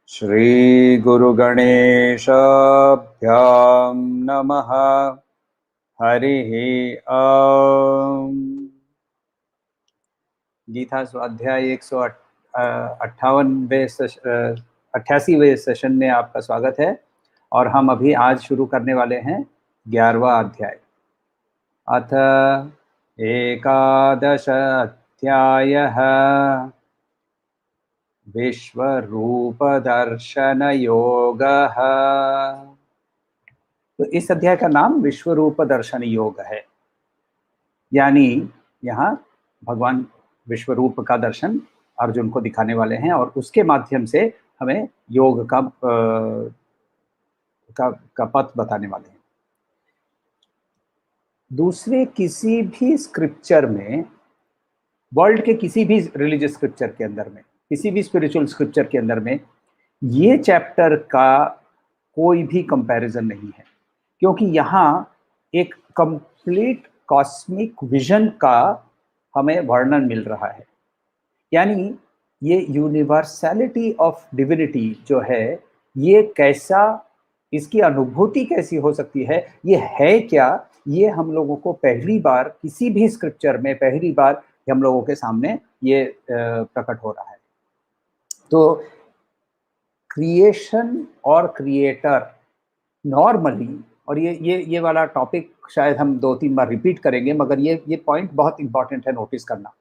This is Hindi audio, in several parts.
श्री गुरु गणेशाभ्यां नमः। हरिः ॐ। गीता स्वाध्याय 188वें सेशन में आपका स्वागत है। और हम अभी आज शुरू करने वाले हैं 11वां अध्याय। अथ एकादश अध्यायः विश्वरूप दर्शन योगः। तो इस अध्याय का नाम विश्वरूप दर्शन योग है, यानी यहाँ भगवान विश्वरूप का दर्शन अर्जुन को दिखाने वाले हैं और उसके माध्यम से हमें योग का पथ बताने वाले हैं। दूसरे किसी भी स्क्रिप्चर में, वर्ल्ड के किसी भी रिलीजियस स्क्रिप्चर के अंदर में, किसी भी स्पिरिचुअल स्क्रिप्चर के अंदर में ये चैप्टर का कोई भी कंपैरिजन नहीं है, क्योंकि यहाँ एक कंप्लीट कॉस्मिक विजन का हमें वर्णन मिल रहा है। यानी ये यूनिवर्सैलिटी ऑफ डिविनिटी जो है, ये कैसा, इसकी अनुभूति कैसी हो सकती है, ये है क्या, ये हम लोगों को पहली बार किसी भी स्क्रिप्चर में पहली बार हम लोगों के सामने ये प्रकट हो रहा है। तो क्रिएशन और क्रिएटर नॉर्मली, और ये वाला टॉपिक शायद हम 2-3 बार रिपीट करेंगे, मगर ये पॉइंट बहुत इंपॉर्टेंट है नोटिस करना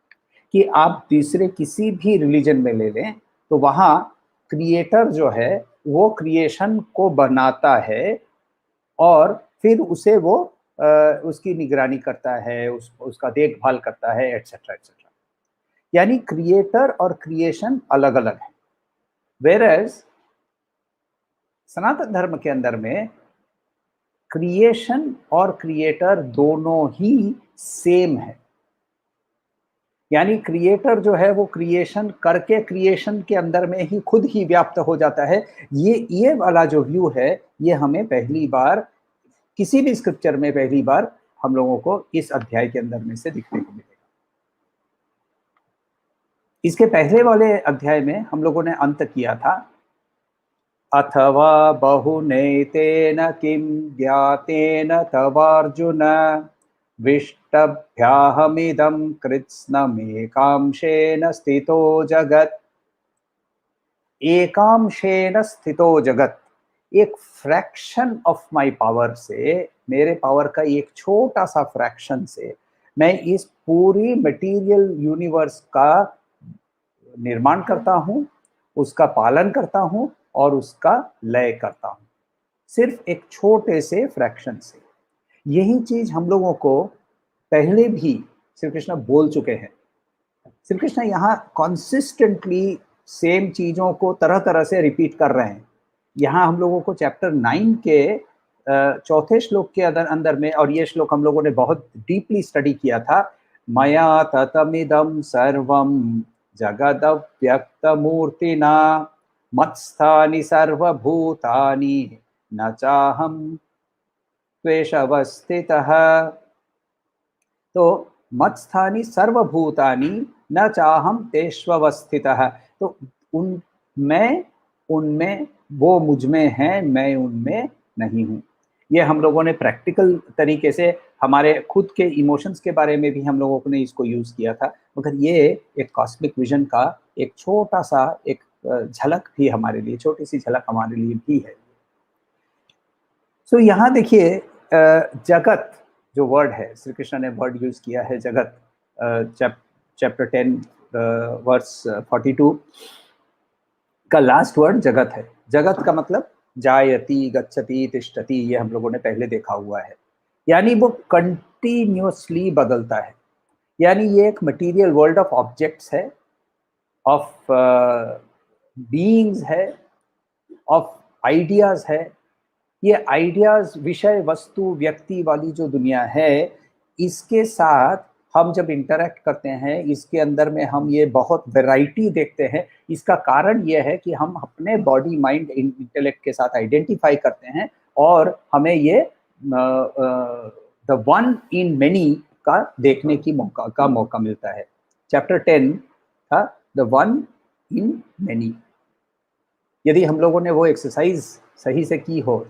कि आप तीसरे किसी भी रिलीजन में ले लें तो वहाँ क्रिएटर जो है वो क्रिएशन को बनाता है और फिर उसे वो उसकी निगरानी करता है, उसका देखभाल करता है, एटसेट्रा एटसेट्रा। यानी क्रिएटर और क्रिएशन अलग अलग है। वेरएज सनातन धर्म के अंदर में क्रिएशन और क्रिएटर दोनों ही सेम है। यानी क्रिएटर जो है वो क्रिएशन करके क्रिएशन के अंदर में ही खुद ही व्याप्त हो जाता है। ये वाला जो व्यू है, ये हमें पहली बार किसी भी स्क्रिप्चर में पहली बार हम लोगों को इस अध्याय के अंदर में से दिखने को मिलेगा। इसके पहले वाले अध्याय में हम लोगों ने अंत किया था, अथवा बहुनैतेन किं ज्ञातेन तवार्जुन विष्टभ्याहमिदं कृत्स्नमेकांशेन स्थितो जगत्। एकांशेन स्थितो जगत, एक फ्रैक्शन ऑफ माय पावर से, मेरे पावर का एक छोटा सा फ्रैक्शन से मैं इस पूरी मटेरियल यूनिवर्स का निर्माण करता हूँ, उसका पालन करता हूँ और उसका लय करता हूँ, सिर्फ एक छोटे से फ्रैक्शन से। यही चीज हम लोगों को पहले भी श्री कृष्ण बोल चुके हैं। श्री कृष्ण यहाँ कॉन्सिस्टेंटली सेम चीजों को तरह तरह से रिपीट कर रहे हैं। यहाँ हम लोगों को चैप्टर 9 के चौथे श्लोक के अंदर में, और ये श्लोक हम लोगों ने बहुत डीपली स्टडी किया था, मया ततमिदं सर्वं जगदव्यक्तमूर्तिना मत्स्थानि सर्वभूतानि न चाहं त्वेषवस्थितः। तो मत्स्थानि सर्वभूतानि न चाहम तेष्वस्थितः। तो मैं उनमें, वो मुझ में है, मैं उनमें नहीं हूँ। ये हम लोगों ने प्रैक्टिकल तरीके से हमारे खुद के इमोशंस के बारे में भी हम लोगों ने इसको यूज किया था, मगर ये एक कॉस्मिक विजन का एक छोटा सा एक झलक भी हमारे लिए, छोटी सी झलक हमारे लिए भी है। सो यहाँ देखिए, जगत जो वर्ड है, श्री कृष्ण ने वर्ड यूज किया है जगत। चैप्टर 10 वर्स 42 का लास्ट वर्ड जगत है। जगत का मतलब जायति गच्छति तिष्ठति, ये हम लोगों ने पहले देखा हुआ है। यानी वो कंटिन्यूअसली बदलता है। यानी ये एक मटेरियल वर्ल्ड ऑफ ऑब्जेक्ट्स है, ऑफ बीइंग्स है, ऑफ आइडियाज है। ये आइडियाज, विषय, वस्तु, व्यक्ति वाली जो दुनिया है, इसके साथ हम जब इंटरेक्ट करते हैं, इसके अंदर में हम ये बहुत वैरायटी देखते हैं। इसका कारण ये है कि हम अपने बॉडी माइंड इंटेलेक्ट के साथ आइडेंटिफाई करते हैं और हमें ये द वन इन मेनी का देखने की मौका मिलता है। चैप्टर 10 था द वन इन मेनी। यदि हम लोगों ने वो एक्सरसाइज सही से की हो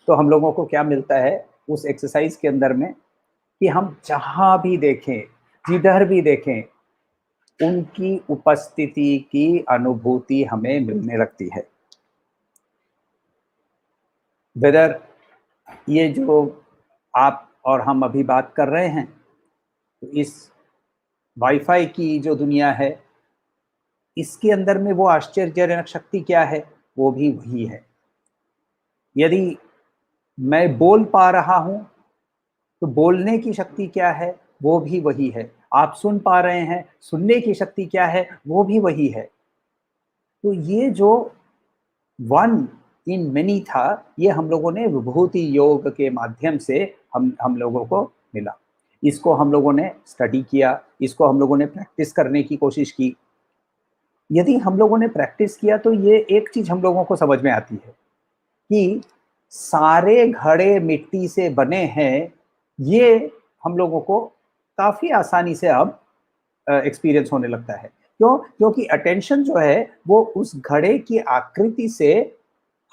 तो हम लोगों को क्या मिलता है उस एक्सरसाइज के अंदर में, कि हम जहां भी देखें, जिधर भी देखें, उनकी उपस्थिति की अनुभूति हमें मिलने लगती है। वेदर ये जो आप और हम अभी बात कर रहे हैं, तो इस वाईफाई की जो दुनिया है, इसके अंदर में वो आश्चर्यजनक शक्ति क्या है, वो भी वही है। यदि मैं बोल पा रहा हूं तो बोलने की शक्ति क्या है, वो भी वही है। आप सुन पा रहे हैं, सुनने की शक्ति क्या है, वो भी वही है। तो ये जो वन इन मेनी था, ये हम लोगों ने विभूति योग के माध्यम से हम लोगों को मिला। इसको हम लोगों ने स्टडी किया, इसको हम लोगों ने प्रैक्टिस करने की कोशिश की। यदि हम लोगों ने प्रैक्टिस किया तो ये एक चीज हम लोगों को समझ में आती है कि सारे घड़े मिट्टी से बने हैं। ये हम लोगों को काफी आसानी से अब एक्सपीरियंस होने लगता है। क्यों? क्योंकि अटेंशन जो है वो उस घड़े की आकृति से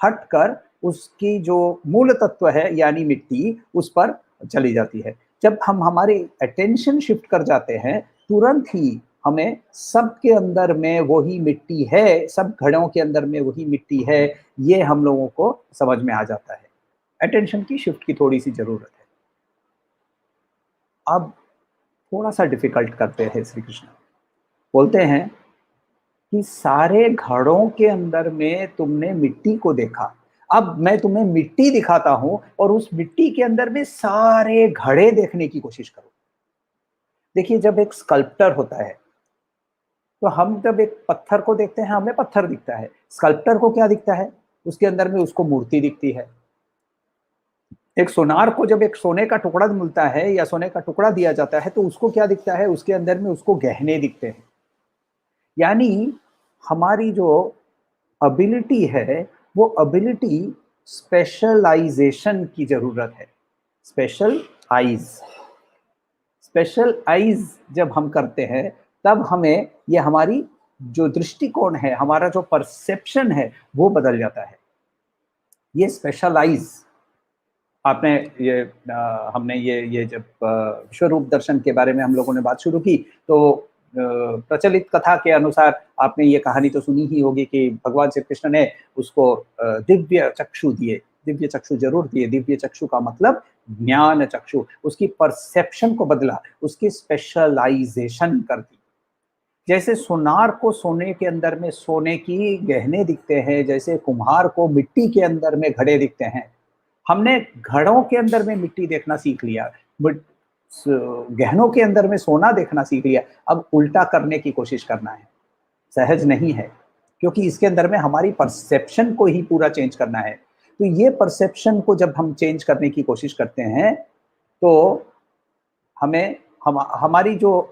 हटकर उसकी जो मूल तत्व है यानी मिट्टी, उस पर चली जाती है। जब हम हमारी अटेंशन शिफ्ट कर जाते हैं, तुरंत ही हमें सबके अंदर में वही मिट्टी है, सब घड़ों के अंदर में वही मिट्टी है, ये हम लोगों को समझ में आ जाता है। अटेंशन की शिफ्ट की थोड़ी सी जरूरत है। अब थोड़ा सा डिफिकल्ट करते हैं श्री कृष्ण। बोलते हैं कि सारे घड़ों के अंदर में तुमने मिट्टी को देखा, अब मैं तुम्हें मिट्टी दिखाता हूं और उस मिट्टी के अंदर में सारे घड़े देखने की कोशिश करो। देखिए, जब एक स्कल्प्टर होता है तो हम जब एक पत्थर को देखते हैं, हमें पत्थर दिखता है। स्कल्प्टर को क्या दिखता है? उसके अंदर में उसको मूर्ति दिखती है। एक सोनार को जब एक सोने का टुकड़ा मिलता है या सोने का टुकड़ा दिया जाता है तो उसको क्या दिखता है? उसके अंदर में उसको गहने दिखते हैं। यानी हमारी जो एबिलिटी है, वो एबिलिटी स्पेशलाइजेशन की जरूरत है। स्पेशल आइज, स्पेशल आइज जब हम करते हैं तब हमें ये हमारी जो दृष्टिकोण है, हमारा जो परसेप्शन है, वो बदल जाता है। ये स्पेशल आइज आपने ये हमने ये जब विश्वरूप दर्शन के बारे में हम लोगों ने बात शुरू की तो प्रचलित कथा के अनुसार आपने ये कहानी तो सुनी ही होगी कि भगवान श्री कृष्ण ने उसको दिव्य चक्षु दिए। दिव्य चक्षु जरूर दिए। दिव्य चक्षु का मतलब ज्ञान चक्षु। उसकी परसेप्शन को बदला, उसकी स्पेशलाइजेशन कर दी। जैसे सोनार को सोने के अंदर में सोने की गहने दिखते हैं, जैसे कुम्हार को मिट्टी के अंदर में घड़े दिखते हैं, हमने घड़ों के अंदर में मिट्टी देखना सीख लिया, गहनों के अंदर में सोना देखना सीख लिया। अब उल्टा करने की कोशिश करना है, सहज नहीं है, क्योंकि इसके अंदर में हमारी परसेप्शन को ही पूरा चेंज करना है। तो ये परसेप्शन को जब हम चेंज करने की कोशिश करते हैं तो हमें हमारी जो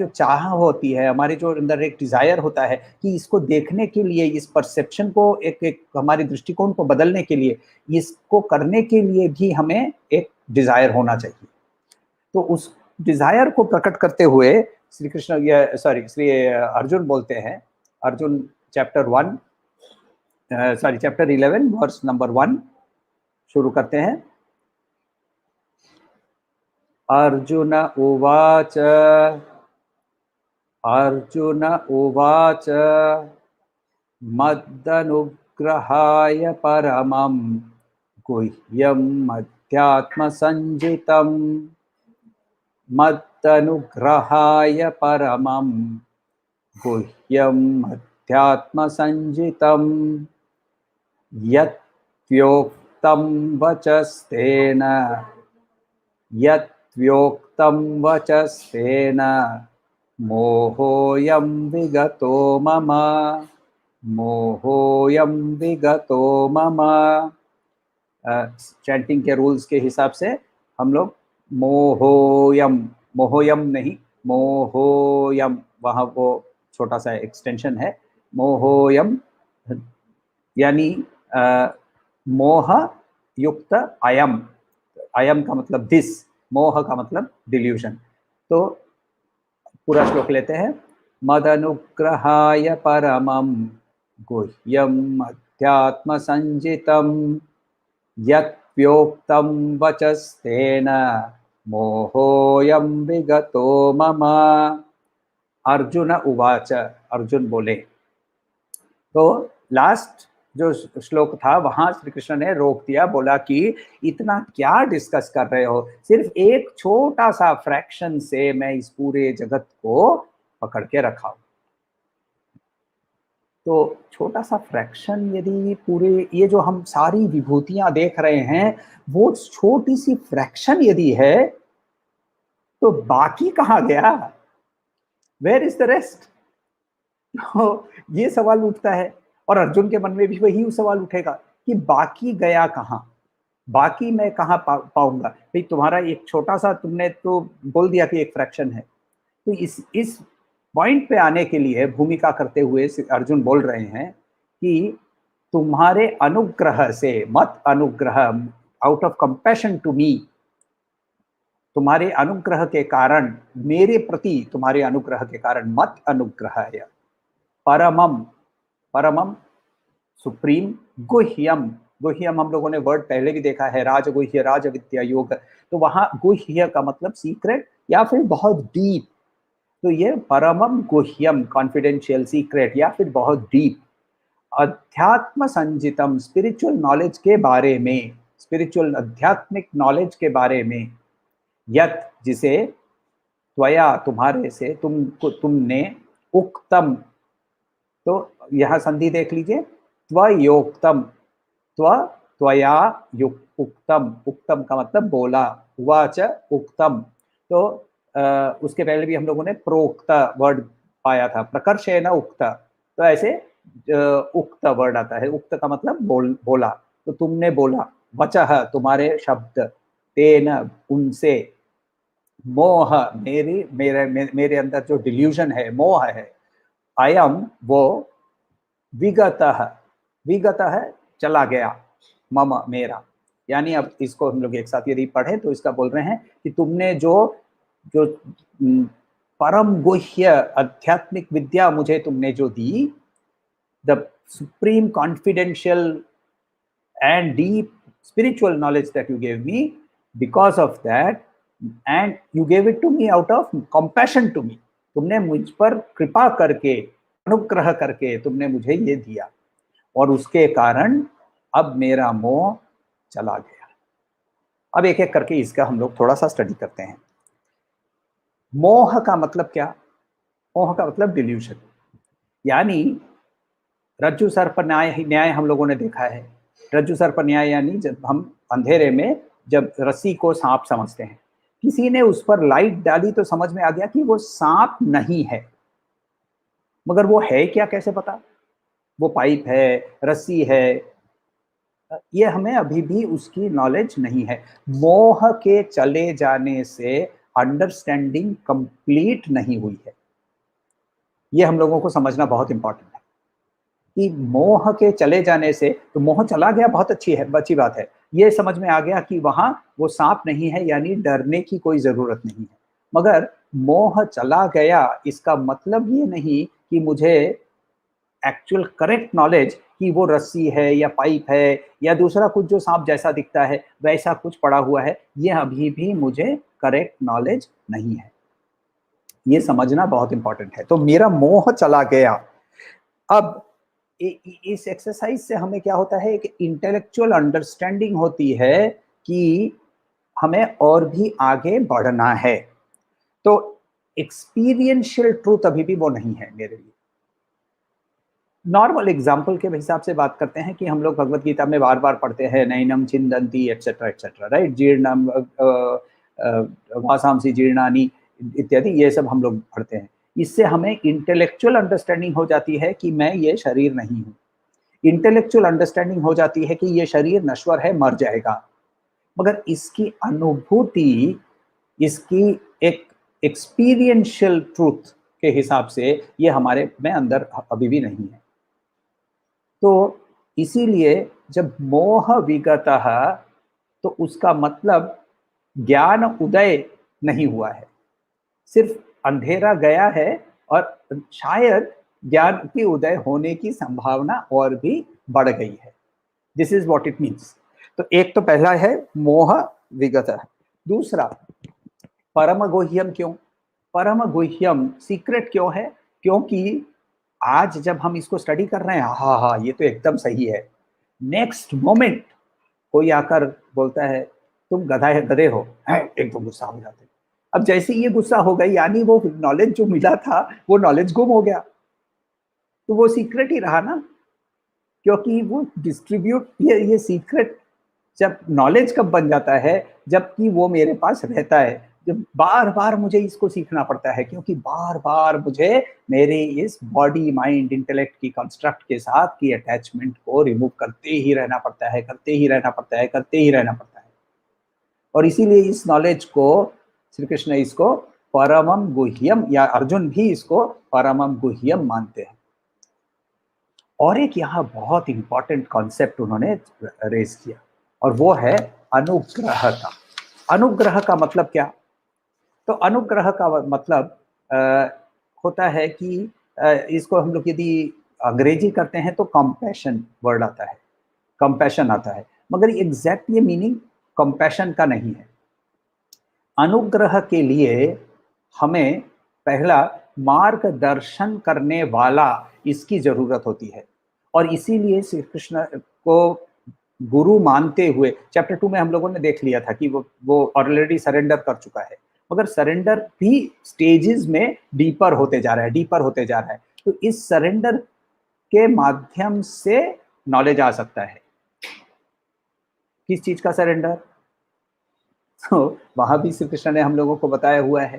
चाह होती है, हमारे जो अंदर एक डिजायर होता है कि इसको देखने के लिए, इस परसेप्शन को एक हमारे दृष्टिकोण को बदलने के लिए, इसको करने के लिए भी हमें एक डिजायर होना चाहिए। तो उस डिजायर को प्रकट करते हुए श्री कृष्ण श्री अर्जुन बोलते हैं, अर्जुन चैप्टर 11 वर्स नंबर 1 शुरू करते हैं। अर्जुन उवाच अर्जुन उवाच मद्दनुग्रहाय परमं गुह्यं मध्यात्मसंजितं मद्दनुग्रहाय परमं गुह्यं मध्यात्मसंजितं यत् यत्व्योक्तं वचस्तेन यत्व्योक्तं वचस्तेन मोहोऽयं विगतो मम मोहोऽयं विगतो मम। चैंटिंग के रूल्स के हिसाब से हम लोग मोहोयम, मोहोयम नहीं, मोहोयम, वहाँ वो छोटा सा एक्सटेंशन है, मोहोयम, यानी मोह युक्त अयम, अयम का मतलब दिस, मोह का मतलब डिल्यूशन। तो पूरा श्लोक लेते हैं। मदनुग्रहाय परमं गुह्यम अध्यात्म संजितम यत्प्योक्तं वचस्तेन मोहोऽयं विगतो मम। अर्जुन उवाच, अर्जुन बोले। तो लास्ट जो श्लोक था वहां श्री कृष्ण ने रोक दिया, बोला कि इतना क्या डिस्कस कर रहे हो, सिर्फ एक छोटा सा फ्रैक्शन से मैं इस पूरे जगत को पकड़ के रखा हूं। तो छोटा सा फ्रैक्शन, यदि पूरे ये जो हम सारी विभूतियां देख रहे हैं वो छोटी सी फ्रैक्शन यदि है तो बाकी कहाँ गया, वेयर इज द रेस्ट? ये सवाल उठता है और अर्जुन के मन में भी वही सवाल उठेगा कि बाकी गया कहाँ, बाकी मैं कहाँ पाऊंगा। भाई तुम्हारा एक छोटा सा, तुमने तो बोल दिया कि एक फ्रैक्शन है, तो इस पॉइंट पे आने के लिए भूमिका करते हुए अर्जुन बोल रहे हैं कि तुम्हारे अनुग्रह से, मत अनुग्रह, out of compassion to me, तुम्हारे अनुग्रह के कारण, मेरे प्रति तुम्हारे अनुग्रह के कारण, मत अनुग्रह है परमम, परमम सुप्रीम, गुह्यम, गुह्यम हम लोगों ने वर्ड पहले भी देखा है, राजगुह्य, राज विद्या योग, तो वहां गुह्य का मतलब सीक्रेट या फिर बहुत डीप, तो ये परमम गुह्यम, कॉन्फिडेंशियल, सीक्रेट या फिर बहुत डीप, अध्यात्म संजितम, स्पिरिचुअल नॉलेज के बारे में, स्पिरिचुअल आध्यात्मिक नॉलेज के बारे में, यत जिसे, त्वया तुम्हारे से, तुमने, उक्तम, तो यह संधि देख लीजिए, त्वयोक्तम, त्वया उक्तम, उक्तम का मतलब बोला, उवाच उक्तम, तो उसके पहले भी हम लोगों ने प्रोक्त वर्ड पाया था, प्रकर्षेण उक्त, तो ऐसे उक्त वर्ड आता है, उक्त का मतलब बोला, तो तुमने बोला, वचः तुम्हारे शब्द, तेन उनसे, मोह मेरे अंदर जो डिल्यूजन है, मोह है, अयम वो, विगतः, विगतः चला गया, मम मेरा, यानी अब इसको हम लोग एक साथ यदि पढ़े तो इसका बोल रहे हैं कि तुमने जो जो परम गुह्य आध्यात्मिक विद्या मुझे तुमने जो दी, the supreme confidential and deep spiritual knowledge that you gave me, because of that, and you gave it to me out of compassion to me, तुमने मुझ पर कृपा करके, अनुग्रह करके तुमने मुझे ये दिया, और उसके कारण अब मेरा मोह चला गया। अब एक एक करके इसका हम लोग थोड़ा सा स्टडी करते हैं। मोह का मतलब क्या? मोह का मतलब डिल्यूशन, यानी रज्जु सर्प न्याय हम लोगों ने देखा है। रज्जु सर्प न्याय यानी जब हम अंधेरे में जब रस्सी को सांप समझते हैं, किसी ने उस पर लाइट डाली तो समझ में आ गया कि वो सांप नहीं है, मगर वो है क्या कैसे पता? वो पाइप है, रस्सी है, ये हमें अभी भी उसकी नॉलेज नहीं है। मोह के चले जाने से अंडरस्टैंडिंग कंप्लीट नहीं हुई है, ये हम लोगों को समझना बहुत इंपॉर्टेंट है कि मोह के चले जाने से, तो मोह चला गया, बहुत अच्छी बात है, ये समझ में आ गया कि वहां वो सांप नहीं है, यानी डरने की कोई जरूरत नहीं है। मगर मोह चला गया इसका मतलब ये नहीं कि मुझे एक्चुअल करेक्ट नॉलेज कि वो रस्सी है या पाइप है या दूसरा कुछ जो सांप जैसा दिखता है वैसा कुछ पड़ा हुआ है, ये अभी भी मुझे करेक्ट नॉलेज नहीं है, ये समझना बहुत इंपॉर्टेंट है। तो मेरा मोह चला गया। अब इस एक्सरसाइज से हमें क्या होता है, एक इंटेलेक्चुअल अंडरस्टैंडिंग होती है कि हमें और भी आगे बढ़ना है। तो एक्सपीरियंशियल ट्रूथ अभी भी वो नहीं है मेरे लिए। नॉर्मल एग्जाम्पल के हिसाब से बात करते हैं कि हम लोग भगवत गीता में बार बार पढ़ते हैं नैनम छिंदंती एक्सेट्रा राइट, जीर्णम वासांसी जीर्णानी इत्यादि, ये सब हम लोग पढ़ते हैं। इससे हमें इंटेलेक्चुअल अंडरस्टैंडिंग हो जाती है कि मैं ये शरीर नहीं हूँ, इंटेलेक्चुअल अंडरस्टैंडिंग हो जाती है कि ये शरीर नश्वर है, मर जाएगा। मगर इसकी अनुभूति, इसकी एक एक्सपीरियंशियल ट्रूथ के हिसाब से ये हमारे में अंदर अभी भी नहीं है। तो इसीलिए जब मोह विगतः, तो उसका मतलब ज्ञान उदय नहीं हुआ है, सिर्फ अंधेरा गया है और शायद ज्ञान की उदय होने की संभावना और भी बढ़ गई है। This is what it means. तो एक तो पहला है मोह विगतः। दूसरा परम गुह्यम क्यों? परम गुह्यम सीक्रेट क्यों है? क्योंकि आज जब हम इसको स्टडी कर रहे हैं, हाँ हाँ ये तो एकदम सही है, नेक्स्ट मोमेंट कोई आकर बोलता है तुम गधे हो, एकदम गुस्सा हो जाते। अब जैसे ये गुस्सा हो गई, यानी वो नॉलेज जो मिला था वो नॉलेज गुम हो गया, तो वो सीक्रेट ही रहा ना, क्योंकि वो डिस्ट्रीब्यूट, ये सीक्रेट जब नॉलेज कब बन जाता है, जबकि वो मेरे पास रहता है, जब बार बार मुझे इसको सीखना पड़ता है, क्योंकि बार बार मुझे मेरे इस बॉडी माइंड इंटेलेक्ट की कंस्ट्रक्ट के साथ की अटैचमेंट को रिमूव करते ही रहना पड़ता है, करते ही रहना पड़ता है, करते ही रहना पड़ता है। और इसीलिए इस नॉलेज को श्री कृष्ण इसको परमम गुह्यम, या अर्जुन भी इसको परमम गुह्यम मानते हैं। और एक यहाँ बहुत इंपॉर्टेंट कॉन्सेप्ट उन्होंने रेज किया, और वो है अनुग्रह का। अनुग्रह का मतलब क्या? तो अनुग्रह का मतलब होता है कि इसको हम लोग यदि अंग्रेजी करते हैं तो कंपैशन वर्ड आता है, कंपैशन आता है, मगर एग्जैक्ट ये मीनिंग कंपैशन का नहीं है। अनुग्रह के लिए हमें पहला मार्गदर्शन करने वाला इसकी जरूरत होती है, और इसीलिए श्री कृष्ण को गुरु मानते हुए, चैप्टर 2 में हम लोगों ने देख लिया था कि वो ऑलरेडी सरेंडर कर चुका है, मगर सरेंडर भी स्टेजेस में डीपर होते जा रहा है, डीपर होते जा रहा है। तो इस सरेंडर के माध्यम से नॉलेज आ सकता है। किस चीज का सरेंडर? तो वहां भी श्री कृष्ण ने हम लोगों को बताया हुआ है,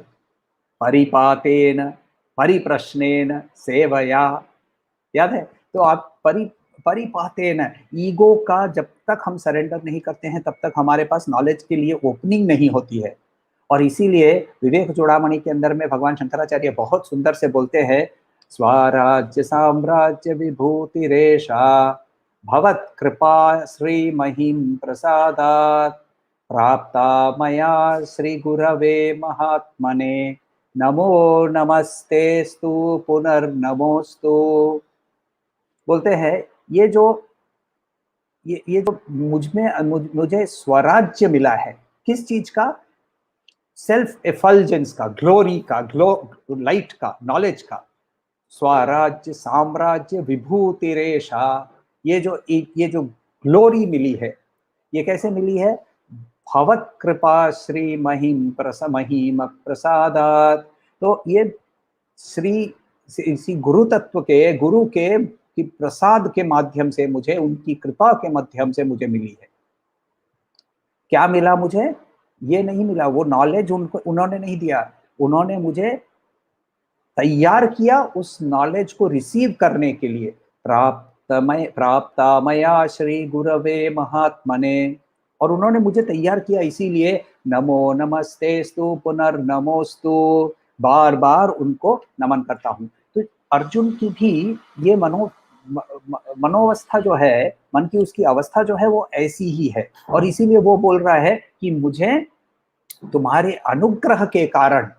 परिपातेन परिप्रश्नेन सेवया, याद है? तो आप परिपातेन, ईगो का जब तक हम सरेंडर नहीं करते हैं तब तक हमारे पास नॉलेज के लिए ओपनिंग नहीं होती है। और इसीलिए विवेक चूड़ामणि के अंदर में भगवान शंकराचार्य बहुत सुंदर से बोलते हैं, स्वराज्य साम्राज्य विभूतिरेषा भवत् कृपा श्री महिम प्रसादात् प्राप्ता मया श्री गुरवे महात्मने नमो नमस्तेस्तु पुनर्नमोस्तु। बोलते हैं ये जो मुझे स्वराज्य मिला है, किस चीज का? सेल्फ एफल्जेंस का, ग्लोरी का, लाइट का, नॉलेज का। स्वराज्य साम्राज्य विभूतिरेषा, ये जो ग्लोरी मिली है, ये कैसे मिली है? भवत कृपा श्री महिम प्रसादात। तो ये श्री इसी गुरु तत्व के, गुरु के की प्रसाद के माध्यम से मुझे, उनकी कृपा के माध्यम से मुझे मिली है। क्या मिला मुझे? ये नहीं मिला, वो नॉलेज उन्होंने नहीं दिया, उन्होंने मुझे तैयार किया उस नॉलेज को रिसीव करने के लिए। प्राप्ता मया श्री गुरवे महात्मने, और उन्होंने मुझे तैयार किया, इसीलिए नमो नमस्तेस्तु पुनर्नमोस्तु, बार बार उनको नमन करता हूँ। तो अर्जुन की भी ये मनोवस्था जो है, मन की उसकी अवस्था जो है वो ऐसी ही है, और इसीलिए वो बोल रहा है कि मुझे तुम्हारे अनुग्रह के कारण,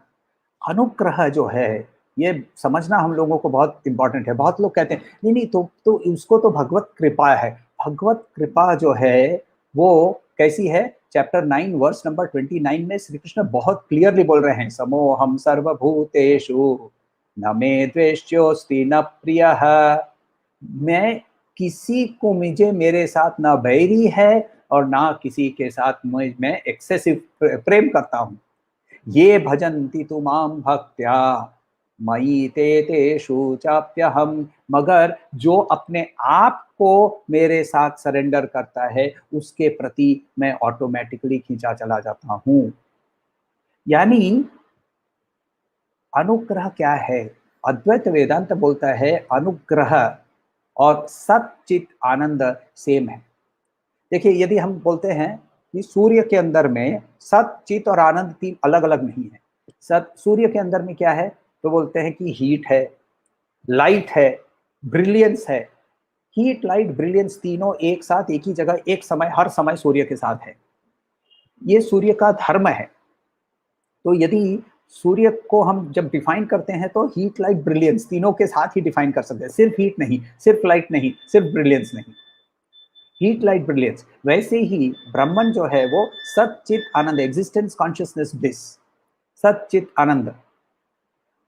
अनुग्रह जो है ये समझना हम लोगों को बहुत इंपॉर्टेंट है। बहुत लोग कहते हैं नहीं नहीं, तो उसको तो भगवत कृपा है। भगवत कृपा जो है वो कैसी है? चैप्टर 9 वर्स नंबर 29 में श्री कृष्ण बहुत क्लियरली बोल रहे हैं, समोहम सर्वभूतेषु न मे द्वेष्योस्ति न प्रियः। मैं किसी को, मुझे मेरे साथ ना बैरी है और ना किसी के साथ मैं एक्सेसिव प्रेम करता हूँ। ये भजन्ति तु माम भक्त्या मयि ते तेषु चाप्यहम, मगर जो अपने आप को मेरे साथ सरेंडर करता है उसके प्रति मैं ऑटोमेटिकली खींचा चला जाता हूं। यानी अनुग्रह क्या है? अद्वैत वेदांत बोलता है अनुग्रह और सच्चित आनंद सेम है। देखिए, यदि हम बोलते हैं कि सूर्य के अंदर में सच्चित और आनंद तीन अलग अलग नहीं है। सूर्य के अंदर में क्या है? तो बोलते हैं कि हीट है, लाइट है, ब्रिलियंस है। हीट, लाइट, ब्रिलियंस तीनों एक साथ एक ही जगह एक समय हर समय सूर्य के साथ है। ये सूर्य का धर्म है। तो यदि सूर्य को हम जब डिफाइन करते हैं तो हीट, लाइट, ब्रिलियंस तीनों के साथ ही डिफाइन कर सकते हैं। सिर्फ हीट नहीं, सिर्फ लाइट नहीं, सिर्फ ब्रिलियंस नहीं, हीट, लाइट, ब्रिलियंस। वैसे ही ब्रह्मन जो है वो सच्चित आनंद, एग्जिस्टेंस, कॉन्शियसनेस, ब्लिस, सच्चित आनंद।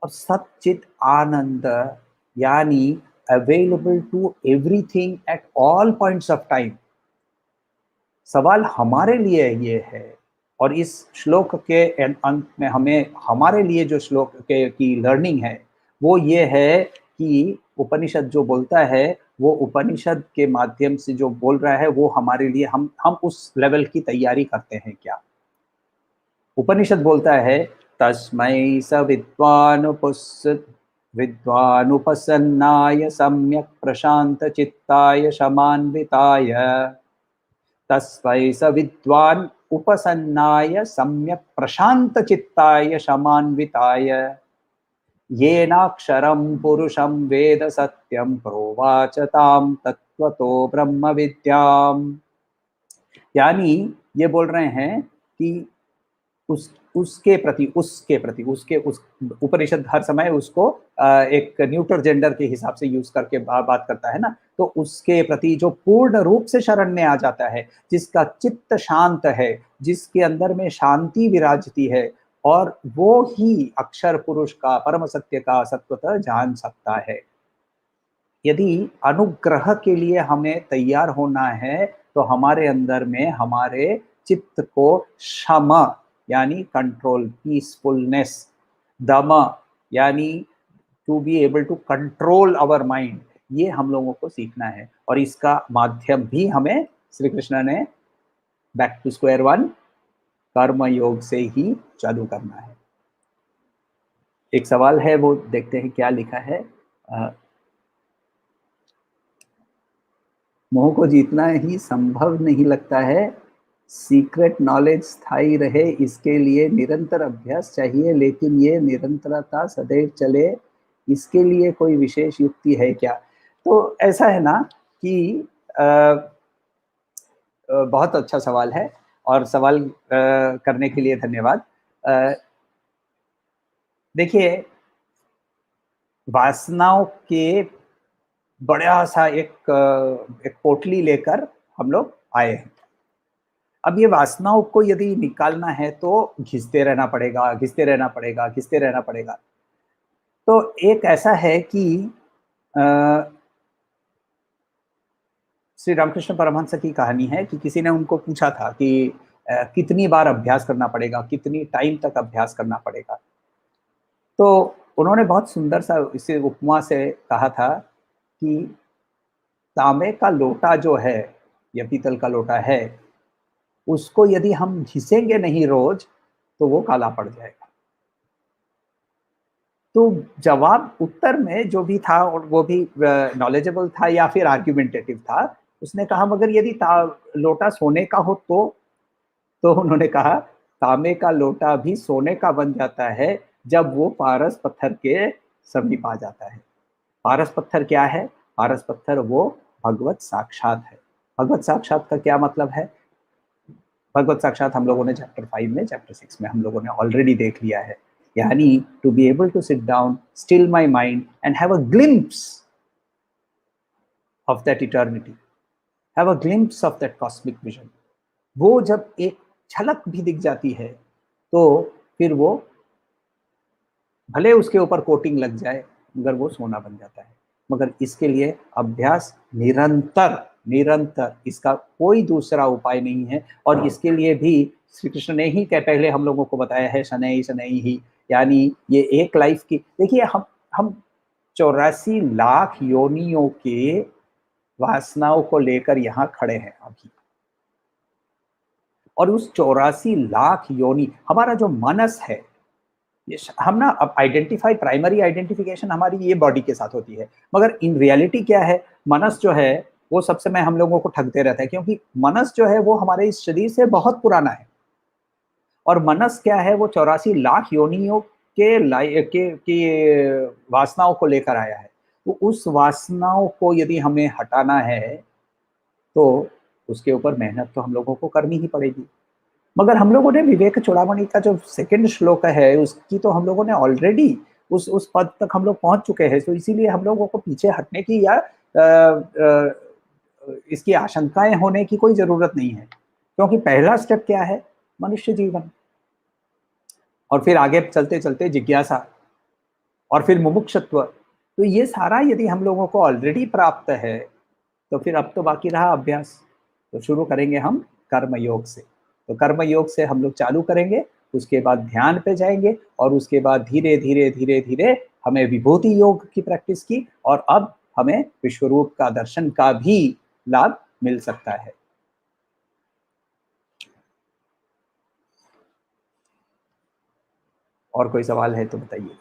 और सच्चित आनंद यानी available to everything at all points of time. सवाल हमारे लिए ये है, और इस श्लोक के अंत में हमें हमारे लिए जो श्लोक के की लर्निंग है वो ये है कि उपनिषद जो बोलता है वो उपनिषद के माध्यम से जो बोल रहा है वो हमारे लिए हम उस लेवल की तैयारी करते हैं क्या? उपनिषद बोलता है तस्मै स विद्वानुपसन्नाय सम्यक प्रशांत चित्ताय शमान्विताय, तस्मै स विद्वान उपसन्नाय सम्यक प्रशांत चित्ताय शमान्विताय, येनाक्षरं पुरुषं वेद सत्यं प्रोवाच तां तत्त्वतो ब्रह्म विद्याम। यानी ये बोल रहे हैं कि उसके उस उपनिषद हर समय उसको एक न्यूटर जेंडर के हिसाब से यूज करके बात करता है ना। तो उसके प्रति जो पूर्ण रूप से शरण में आ जाता है, जिसका चित्त शांत है, जिसके अंदर में शांति विराजती है, और वो ही अक्षर पुरुष का, परम सत्य का सत्वतः जान सकता है। यदि अनुग्रह के लिए हमें तैयार होना है तो हमारे अंदर में हमारे चित्त को शम यानी कंट्रोल, पीसफुलनेस, दम यानी to be able to control our mind, ये हम लोगों को सीखना है। और इसका माध्यम भी हमें श्री कृष्ण ने बैक टू स्क्वायर वन कर्म योग से ही चालू करना है। एक सवाल है, वो देखते हैं क्या लिखा है। मोह को जीतना ही संभव नहीं लगता है, सीक्रेट नॉलेज स्थायी रहे इसके लिए निरंतर अभ्यास चाहिए, लेकिन ये निरंतरता सदैव चले इसके लिए कोई विशेष युक्ति है क्या? तो ऐसा है ना कि बहुत अच्छा सवाल है, और सवाल करने के लिए धन्यवाद। देखिए, वासनाओं के बड़ा सा एक पोटली लेकर हम लोग आए हैं। अब ये वासनाओं को यदि निकालना है तो घिसते रहना पड़ेगा, घिसते रहना पड़ेगा, घिसते रहना पड़ेगा। तो एक ऐसा है कि श्री रामकृष्ण परमहंस की कहानी है कि किसी ने उनको पूछा था कि कितनी बार अभ्यास करना पड़ेगा, कितनी टाइम तक अभ्यास करना पड़ेगा। तो उन्होंने बहुत सुंदर सा इसे उपमा से कहा था कि तांबे का लोटा जो है या पीतल का लोटा है, उसको यदि हम घिसेंगे नहीं रोज तो वो काला पड़ जाएगा। तो जवाब उत्तर में जो भी था, और वो भी नॉलेजेबल था या फिर आर्ग्यूमेंटेटिव था, उसने कहा मगर यदि लोटा सोने का हो तो उन्होंने कहा तांबे का लोटा भी सोने का बन जाता है जब वो पारस पत्थर के समीप आ जाता है। पारस पत्थर क्या है? पारस पत्थर वो भगवत साक्षात है। भगवत साक्षात का क्या मतलब है? भगवत साक्षात हम लोगों ने चैप्टर 5 में, चैप्टर 6 में हम लोगों ने ऑलरेडी देख लिया है। यानी to be able to sit down, still my mind and have a glimpse of that eternity, have a glimpse of that cosmic vision. वो जब एक झलक भी दिख जाती है तो फिर वो भले उसके ऊपर कोटिंग लग जाए मगर वो सोना बन जाता है। मगर इसके लिए अभ्यास निरंतर निरंतर, इसका कोई दूसरा उपाय नहीं है। और इसके लिए भी श्री कृष्ण ने ही पहले हम लोगों को बताया है, शनैः शनैः ही, यानी ये एक लाइफ की, देखिए हम 84 लाख योनियों के वासनाओं को लेकर यहाँ खड़े हैं अभी। और उस 84 लाख योनि, हमारा जो मनस है, ये हम ना अब आइडेंटिफाई, प्राइमरी आइडेंटिफिकेशन हमारी ये बॉडी के साथ होती है, मगर इन रियलिटी क्या है, मनस जो है वो सब समय हम लोगों को ठगते रहता है, क्योंकि मनस जो है वो हमारे इस शरीर से बहुत पुराना है। और मनस क्या है, वो 84 लाख योनियों के वासनाओं को लेकर आया है। तो उस वासनाओं को यदि हमें हटाना है तो उसके ऊपर मेहनत तो हम लोगों को करनी ही पड़ेगी। मगर हम लोगों ने विवेक चूड़ामणि का जो सेकंड श्लोक है उसकी तो हम लोगों ने ऑलरेडी उस पद तक हम लोग पहुंच चुके हैं, तो इसीलिए हम लोगों को पीछे हटने की या इसकी आशंकाएं होने की कोई जरूरत नहीं है, क्योंकि पहला स्टेप क्या है, मनुष्य जीवन, और फिर आगे चलते चलते जिज्ञासा, और फिर मुमुक्षुत्व। तो ये सारा यदि हम लोगों को ऑलरेडी प्राप्त है तो फिर अब तो बाकी रहा अभ्यास। तो शुरू करेंगे हम कर्म योग से। तो कर्म योग से हम लोग चालू करेंगे, उसके बाद ध्यान पे जाएंगे, और उसके बाद धीरे धीरे धीरे धीरे हमें विभूति योग की प्रैक्टिस की, और अब हमें विश्वरूप का दर्शन का भी लाभ मिल सकता है। और कोई सवाल है तो बताइए।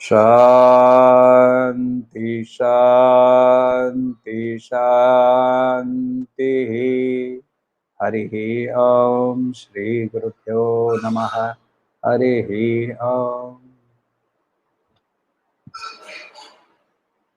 शांति शांति शांति। हरिः ओम। श्री गुरुभ्यो नमः। हरिः ओम।